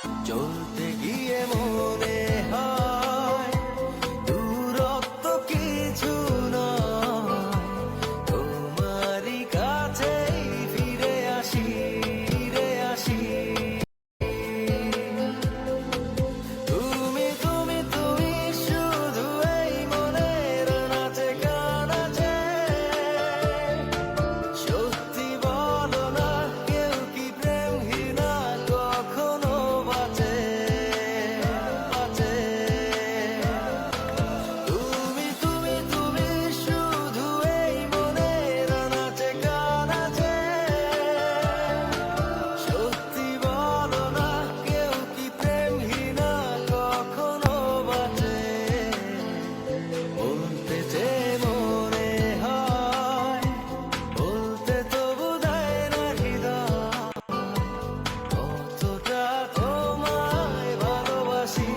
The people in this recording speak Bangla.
চলতে গিয়ে মনে হয় দূরত্ব কিছু নয়, তোমারই কাছেই ফিরে আসি, ফিরে আসি। তুমি তুমি তুমি শুধু এই মনের নাচে গানাচে, সত্যি বলো না কেউ কি প্রেমহীনা কখনো বাঁচে, বাঁচে। তুমি তুমি তুমি শুধু এই মনের নাচে গানাচে, সত্যি বলো না কেউ কি প্রেমহীনা কখনো বাঁচে। বলতে যে মনে হয় বলতে তবু দেয় না হৃদয়, কতটা তোমায় ভালোবাসি।